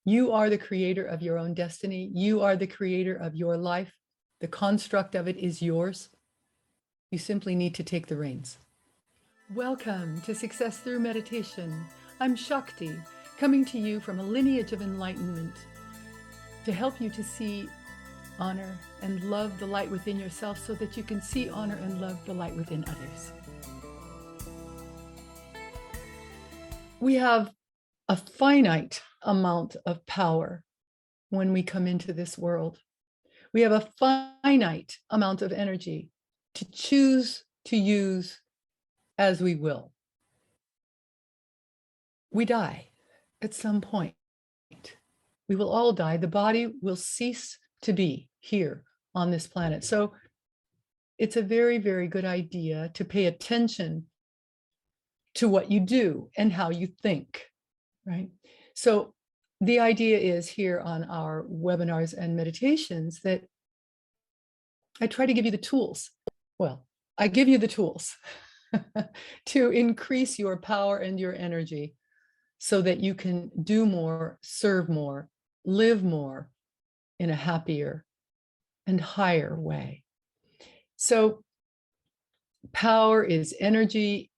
You are the creator of your own destiny. You are the creator of your life. The construct of it is yours. You simply need to take the reins. Welcome to Success Through Meditation. I'm Shakti, coming to you from a lineage of enlightenment to help you to see, honor, and love the light within yourself so that you can see, honor, and love the light within others. We have a finite amount of power when we come into this world. We have a finite amount of energy to choose to use as we will. We die at some point. We will all die. The body will cease to be here on this planet. So it's a very, very good idea to pay attention to what you do and how you think, right? So the idea is here on our webinars and meditations that I try to give you the tools. Well, I give you the tools to increase your power and your energy so that you can do more, serve more, live more in a happier and higher way. So power is energy,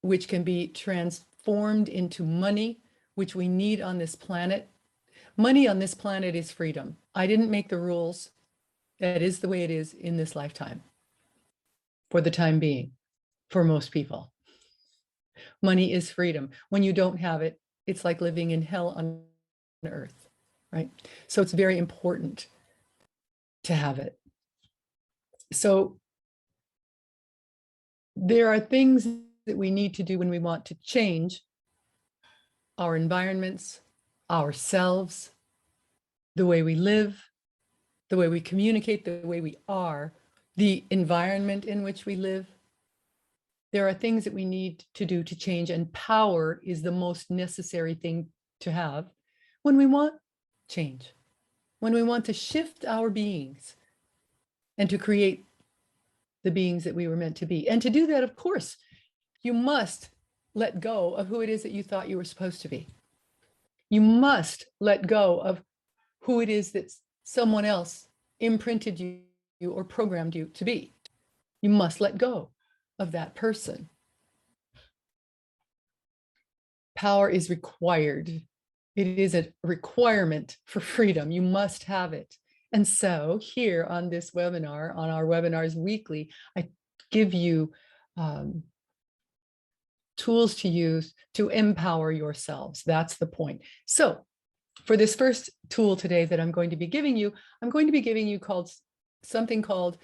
which can be transformed into money, which we need on this planet. Money on this planet is freedom. I didn't make the rules. That is the way it is in this lifetime, for the time being, for most people. Money is freedom. When you don't have it, it's like living in hell on earth, right? So it's very important to have it. So there are things that we need to do when we want to change our environments, ourselves, the way we live, the way we communicate, the way we are, the environment in which we live. There are things that we need to do to change, and power is the most necessary thing to have when we want change, when we want to shift our beings and to create the beings that we were meant to be. And to do that, of course, you must let go of who it is that you thought you were supposed to be. You must let go of who it is that someone else imprinted you or programmed you to be. You must let go of that person. Power is required. It is a requirement for freedom. You must have it. And so here on this webinar, on our webinars weekly, I give you tools to use to empower yourselves. That's the point. So for this first tool today that I'm going to be giving you, something called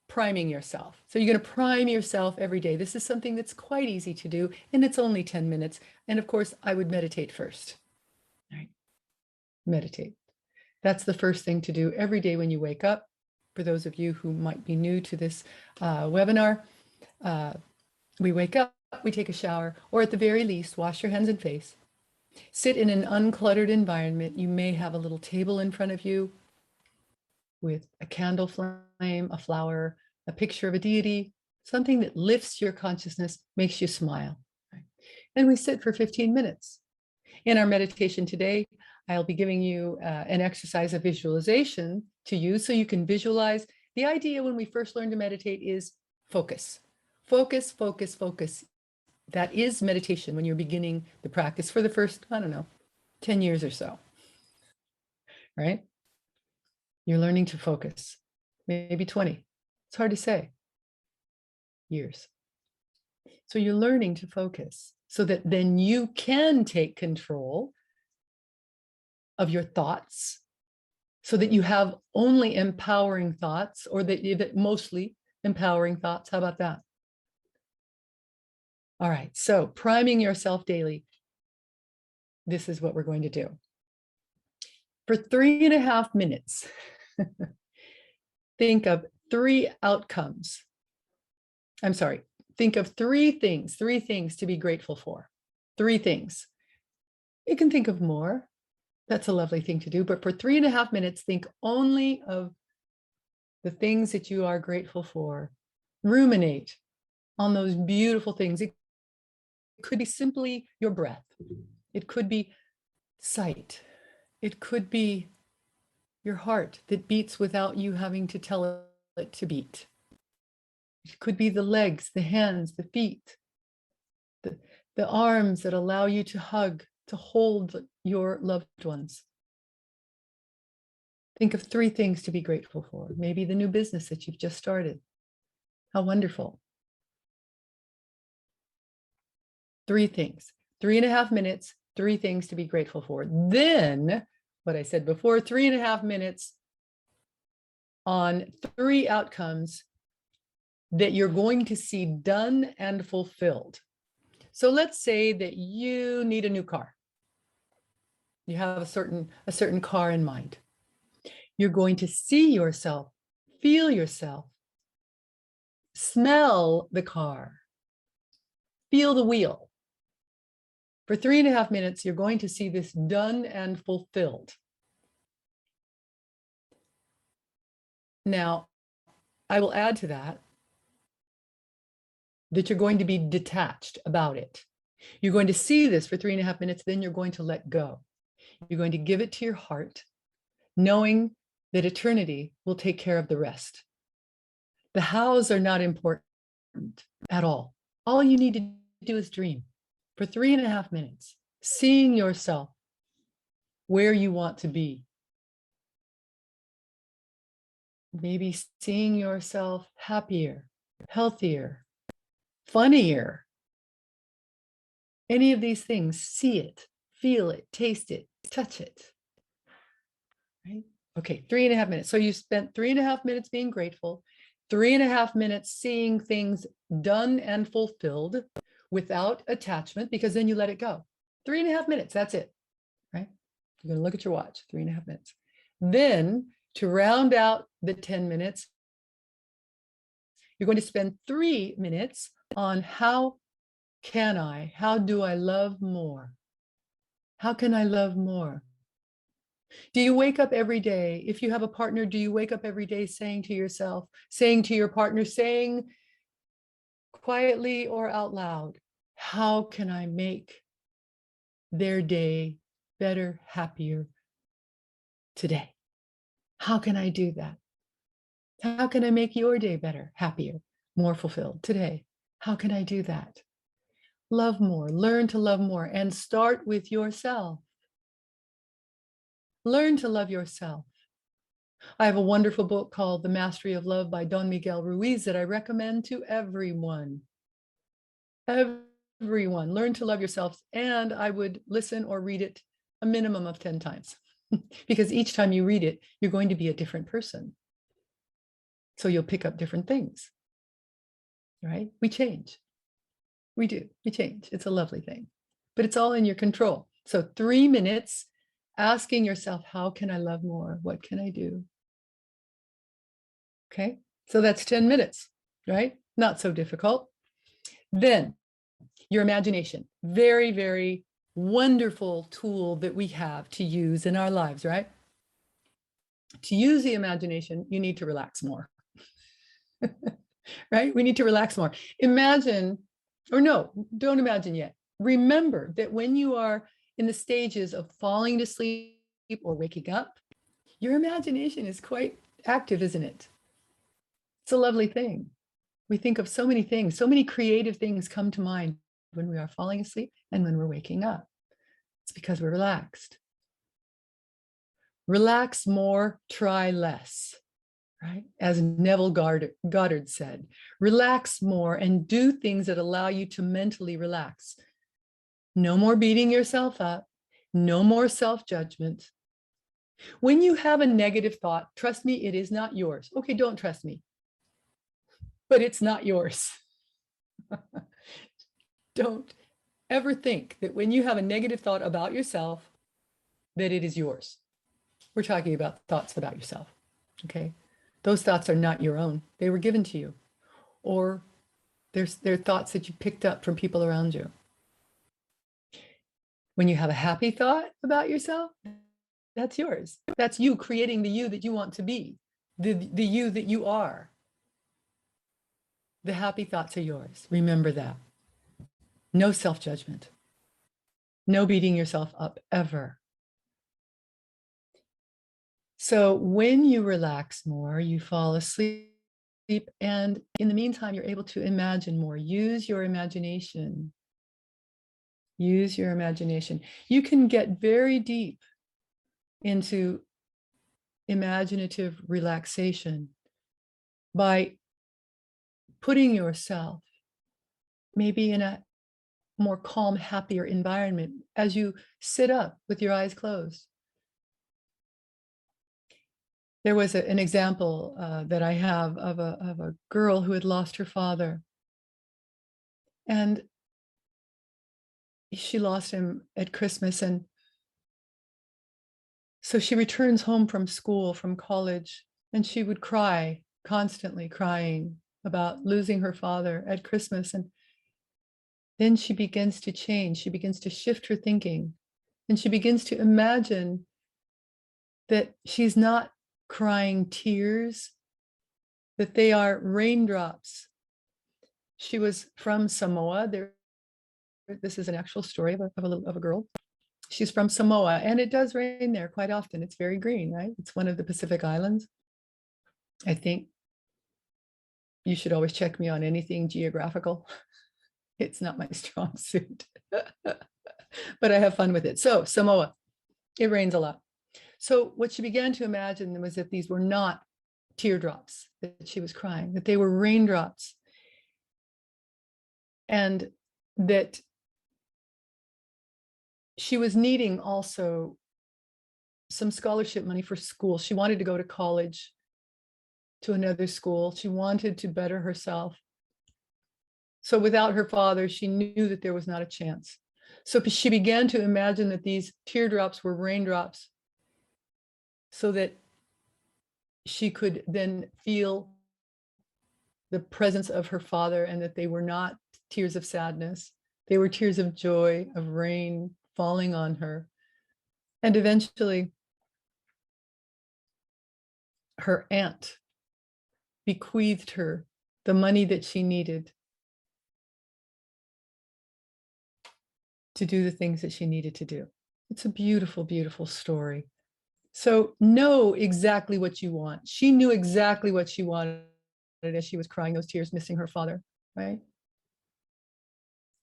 priming yourself. So you're going to prime yourself every day. This is something that's quite easy to do, and it's only 10 minutes. And of course, I would meditate first. All right. Meditate. That's the first thing to do every day when you wake up. For those of you who might be new to this webinar, we wake up, we take a shower, or at the very least, wash your hands and face. Sit in an uncluttered environment. You may have a little table in front of you with a candle flame, a flower, a picture of a deity, something that lifts your consciousness, makes you smile. Right? And we sit for 15 minutes. In our meditation today, I'll be giving you an exercise of visualization to use so you can visualize. The idea when we first learn to meditate is focus. Focus, focus, focus. That is meditation when you're beginning the practice for the first, 10 years or so, right? You're learning to focus, maybe 20. It's hard to say. Years. So you're learning to focus so that then you can take control of your thoughts so that you have only empowering thoughts, or that mostly empowering thoughts. How about that? All right, so priming yourself daily. This is what we're going to do. For 3.5 minutes, think of 3 outcomes. I'm sorry, think of 3 things to be grateful for. 3 things. You can think of more. That's a lovely thing to do. But for 3.5 minutes, think only of the things that you are grateful for. Ruminate on those beautiful things. It could be simply your breath. It could be sight. It could be your heart that beats without you having to tell it to beat. It could be the legs, the hands, the feet, the arms that allow you to hug, to hold your loved ones. Think of 3 things to be grateful for. Maybe the new business that you've just started. How wonderful. 3 things, 3.5 minutes, 3 things to be grateful for. Then, what I said before, 3.5 minutes on 3 outcomes that you're going to see done and fulfilled. So let's say that you need a new car. You have a certain car in mind. You're going to see yourself, feel yourself, smell the car, feel the wheel. For 3.5 minutes, you're going to see this done and fulfilled. Now, I will add to that you're going to be detached about it. You're going to see this for 3.5 minutes, then you're going to let go. You're going to give it to your heart, knowing that eternity will take care of the rest. The hows are not important at all. All you need to do is dream for 3.5 minutes, seeing yourself where you want to be. Maybe seeing yourself happier, healthier, funnier. Any of these things, see it, feel it, taste it, touch it. Right? Okay, 3.5 minutes. So you spent 3.5 minutes being grateful, 3.5 minutes seeing things done and fulfilled without attachment, because then you let it go. 3.5 minutes, that's it, right? You're gonna look at your watch, 3.5 minutes. Then to round out the 10 minutes, you're going to spend 3 minutes on how do I love more? How can I love more? Do you wake up every day? If you have a partner, do you wake up every day saying to yourself, saying to your partner, saying quietly or out loud, how can I make their day better, happier today? How can I do that? How can I make your day better, happier, more fulfilled today? How can I do that? Love more, learn to love more, and start with yourself. Learn to love yourself. I have a wonderful book called The Mastery of Love by Don Miguel Ruiz that I recommend to everyone. Everyone, learn to love yourselves. And I would listen or read it a minimum of 10 times because each time you read it, you're going to be a different person. So you'll pick up different things, right? We change. We do. We change. It's a lovely thing, but it's all in your control. So 3 minutes asking yourself, how can I love more? What can I do? Okay, so that's 10 minutes, right? Not so difficult. Then your imagination, very, very wonderful tool that we have to use in our lives, right? To use the imagination, you need to relax more, right? We need to relax more. Imagine, or no, don't imagine yet. Remember that when you are in the stages of falling to sleep or waking up, your imagination is quite active, isn't it? It's a lovely thing. We think of so many things, so many creative things come to mind when we are falling asleep and when we're waking up. It's because we're relaxed. Relax more, try less, right? As Neville Goddard said, relax more and do things that allow you to mentally relax. No more beating yourself up, no more self-judgment. When you have a negative thought, trust me, it is not yours. Okay, don't trust me, but it's not yours. Don't ever think that when you have a negative thought about yourself, that it is yours. We're talking about thoughts about yourself, okay? Those thoughts are not your own. They were given to you, or they're thoughts that you picked up from people around you. When you have a happy thought about yourself, that's yours. That's you creating the you that you want to be, the you that you are. The happy thoughts are yours. Remember that. No self-judgment. No beating yourself up ever. So when you relax more, you fall asleep. And in the meantime, you're able to imagine more. Use your imagination. Use your imagination. You can get very deep into imaginative relaxation by putting yourself maybe in a more calm, happier environment as you sit up with your eyes closed. There was an example that I have of a girl who had lost her father. And she lost him at Christmas. And so she returns home from school, from college, and she would cry, constantly crying about losing her father at Christmas. And then she begins to change. She begins to shift her thinking. And she begins to imagine that she's not crying tears, that they are raindrops. She was from Samoa. This is an actual story of a girl. She's from Samoa, and it does rain there quite often. It's very green, right? It's one of the Pacific Islands. I think you should always check me on anything geographical. It's not my strong suit, but I have fun with it. So Samoa, it rains a lot. So what she began to imagine was that these were not teardrops that she was crying, that they were raindrops, and that she was needing also some scholarship money for school. She wanted to go to college, to another school. She wanted to better herself. So without her father, she knew that there was not a chance. So she began to imagine that these teardrops were raindrops so that she could then feel the presence of her father, and that they were not tears of sadness. They were tears of joy, of rain falling on her. And eventually, her aunt bequeathed her the money that she needed to do the things that she needed to do. It's a beautiful, beautiful story. So know exactly what you want. She knew exactly what she wanted as she was crying those tears, missing her father, right?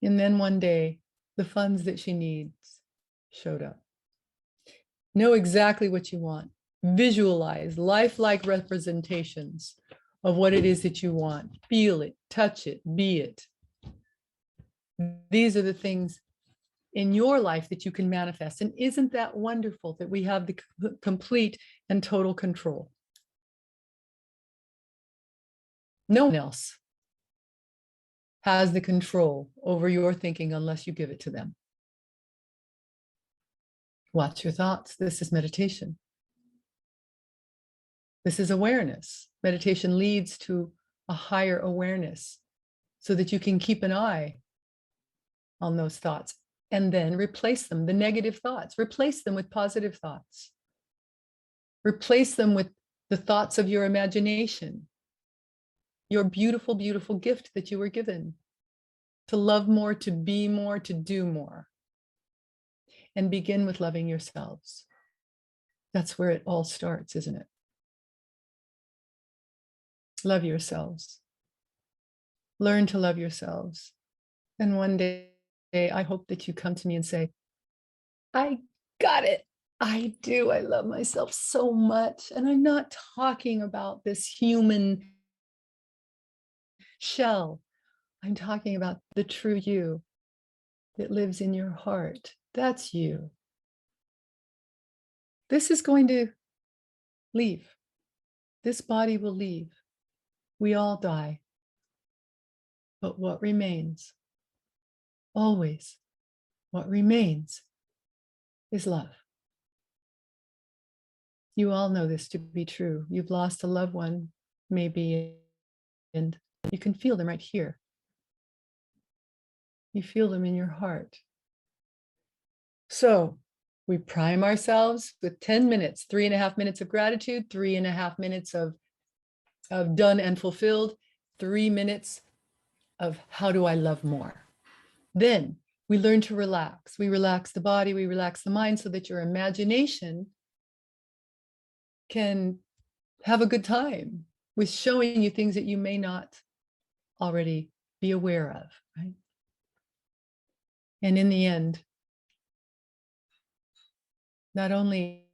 And then one day, the funds that she needs showed up. Know exactly what you want. Visualize lifelike representations of what it is that you want. Feel it, touch it, be it. These are the things in your life that you can manifest. And isn't that wonderful that we have the complete and total control? No one else has the control over your thinking unless you give it to them. Watch your thoughts. This is meditation. This is awareness. Meditation leads to a higher awareness so that you can keep an eye on those thoughts and then replace them, the negative thoughts, replace them with positive thoughts. Replace them with the thoughts of your imagination, your beautiful, beautiful gift that you were given to love more, to be more, to do more. And begin with loving yourselves. That's where it all starts, isn't it? Love yourselves. Learn to love yourselves. And one day, I hope that you come to me and say, I got it. I do. I love myself so much. And I'm not talking about this human shell. I'm talking about the true you that lives in your heart. That's you. This is going to leave. This body will leave. We all die. But what remains? Always, what remains is love. You all know this to be true. You've lost a loved one, maybe, and you can feel them right here. You feel them in your heart. So we prime ourselves with 10 minutes, 3.5 minutes of gratitude, 3.5 minutes of done and fulfilled, 3 minutes of how do I love more. Then we learn to relax. We relax the body, we relax the mind so that your imagination can have a good time with showing you things that you may not already be aware of, right? And in the end, not only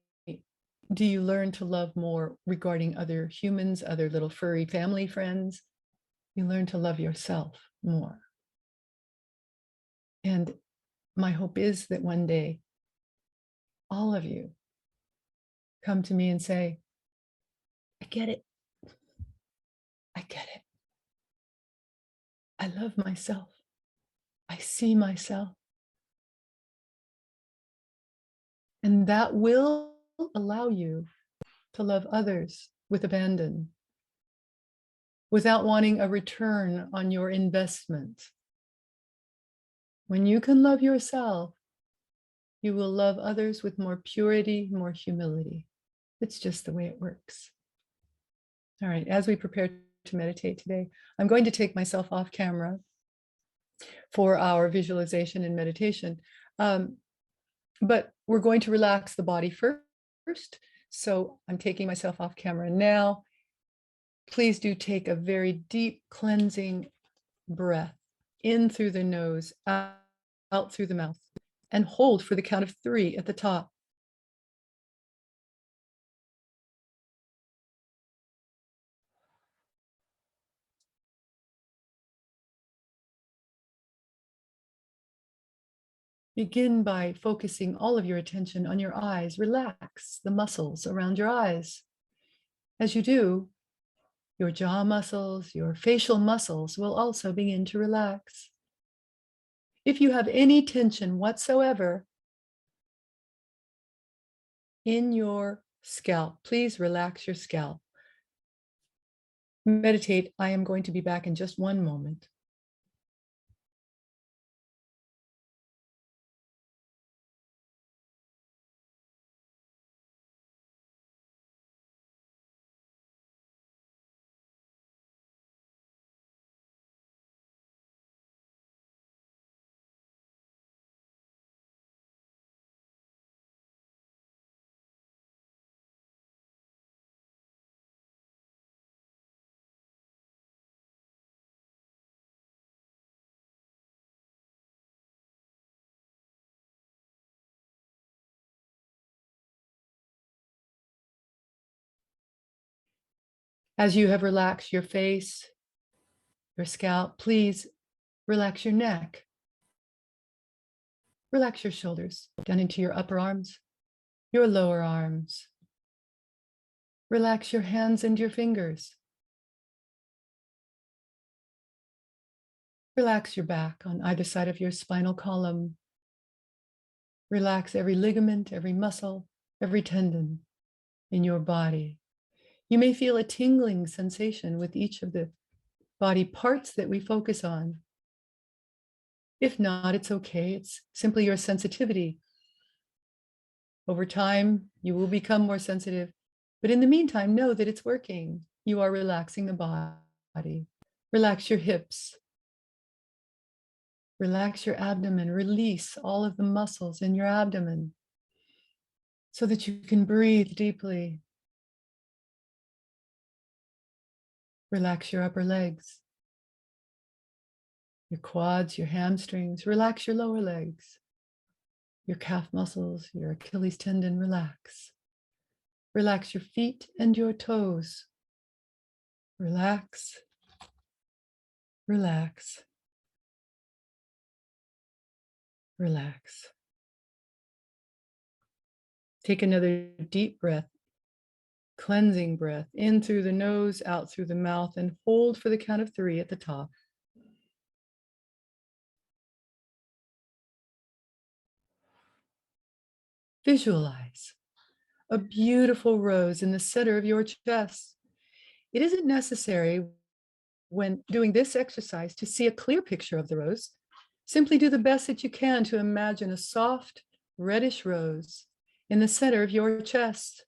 do you learn to love more regarding other humans, other little furry family friends, you learn to love yourself more. And my hope is that one day, all of you come to me and say, I get it. I get it. I love myself. I see myself. And that will allow you to love others with abandon, without wanting a return on your investment. When you can love yourself, you will love others with more purity, more humility. It's just the way it works. All right, as we prepare to meditate today, I'm going to take myself off camera for our visualization and meditation. But we're going to relax the body first. So I'm taking myself off camera now. Please do take a very deep cleansing breath in through the nose, out through the mouth, and hold for the count of 3 at the top. Begin by focusing all of your attention on your eyes. Relax the muscles around your eyes. As you do, your jaw muscles, your facial muscles will also begin to relax. If you have any tension whatsoever in your scalp, please relax your scalp. Meditate. I am going to be back in just one moment. As you have relaxed your face, your scalp, please relax your neck. Relax your shoulders down into your upper arms, your lower arms. Relax your hands and your fingers. Relax your back on either side of your spinal column. Relax every ligament, every muscle, every tendon in your body. You may feel a tingling sensation with each of the body parts that we focus on. If not, it's okay. It's simply your sensitivity. Over time, you will become more sensitive. But in the meantime, know that it's working. You are relaxing the body. Relax your hips. Relax your abdomen. Release all of the muscles in your abdomen so that you can breathe deeply. Relax your upper legs, your quads, your hamstrings. Relax your lower legs, your calf muscles, your Achilles tendon. Relax. Relax your feet and your toes. Relax, relax, relax. Take another deep breath, cleansing breath, in through the nose, out through the mouth, and hold for the count of 3 at the top. Visualize a beautiful rose in the center of your chest. It isn't necessary when doing this exercise to see a clear picture of the rose. Simply do the best that you can to imagine a soft, reddish rose in the center of your chest.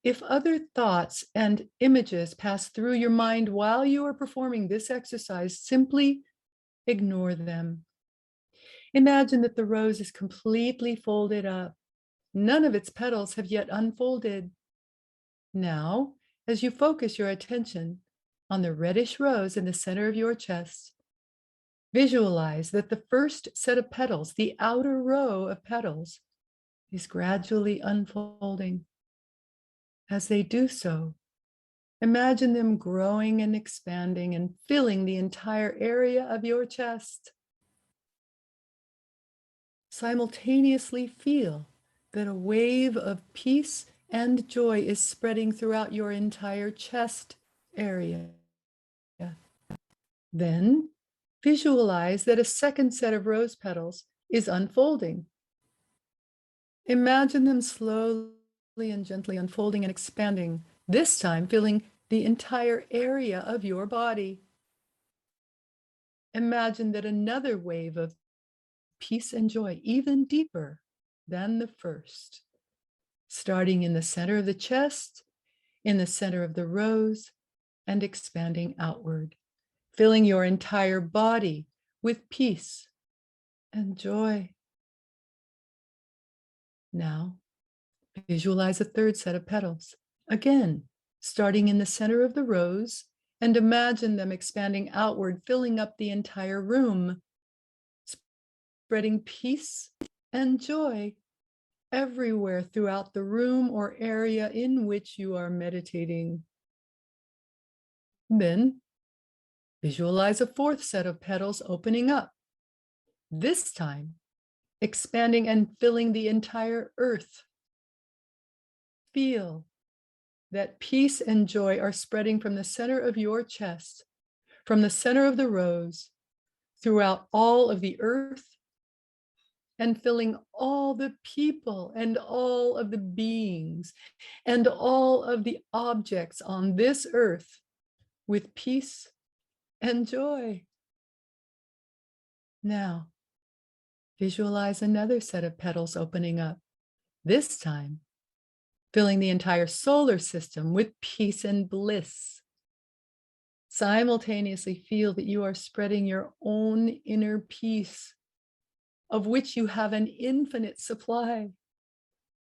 If other thoughts and images pass through your mind while you are performing this exercise, simply ignore them. Imagine that the rose is completely folded up. None of its petals have yet unfolded. Now, as you focus your attention on the reddish rose in the center of your chest, visualize that the first set of petals, the outer row of petals, is gradually unfolding. As they do so, imagine them growing and expanding and filling the entire area of your chest. Simultaneously feel that a wave of peace and joy is spreading throughout your entire chest area. Then visualize that a second set of rose petals is unfolding. Imagine them slowly and gently unfolding and expanding, this time filling the entire area of your body. Imagine that another wave of peace and joy, even deeper than the first, starting in the center of the chest, in the center of the rose, and expanding outward, filling your entire body with peace and joy. Now, visualize a third set of petals, again, starting in the center of the rose, and imagine them expanding outward, filling up the entire room, spreading peace and joy everywhere throughout the room or area in which you are meditating. Then visualize a fourth set of petals opening up, this time expanding and filling the entire earth. Feel that peace and joy are spreading from the center of your chest, from the center of the rose, throughout all of the earth, and filling all the people and all of the beings and all of the objects on this earth with peace and joy. Now, visualize another set of petals opening up, this time filling the entire solar system with peace and bliss. Simultaneously feel that you are spreading your own inner peace, of which you have an infinite supply,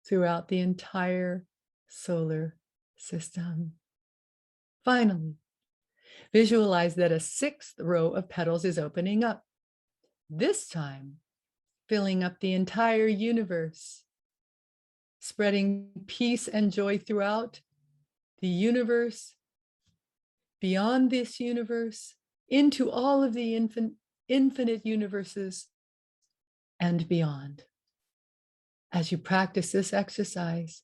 throughout the entire solar system. Finally, visualize that a sixth row of petals is opening up, this time filling up the entire universe, spreading peace and joy throughout the universe, beyond this universe, into all of the infinite universes and beyond. As you practice this exercise,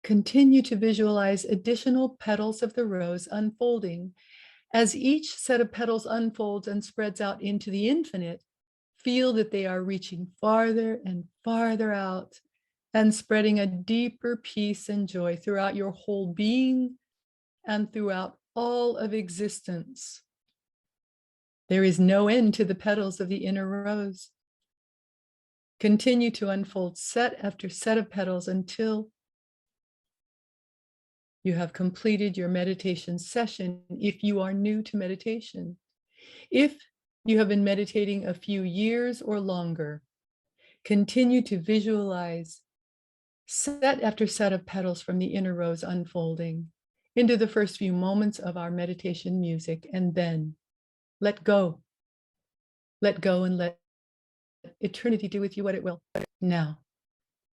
continue to visualize additional petals of the rose unfolding. As each set of petals unfolds and spreads out into the infinite, feel that they are reaching farther and farther out and spreading a deeper peace and joy throughout your whole being and throughout all of existence. There is no end to the petals of the inner rose. Continue to unfold set after set of petals until you have completed your meditation session. If you are new to meditation, if you have been meditating a few years or longer, continue to visualize set after set of petals from the inner rose unfolding into the first few moments of our meditation music, and then let go. Let go and let eternity do with you what it will. Now,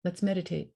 let's meditate.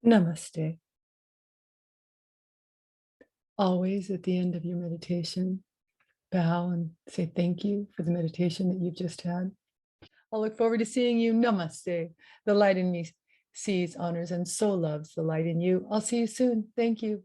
Namaste. Always at the end of your meditation, bow and say thank you for the meditation that you've just had. I'll look forward to seeing you. Namaste. The light in me sees, honors, and so loves the light in you. I'll see you soon. Thank you.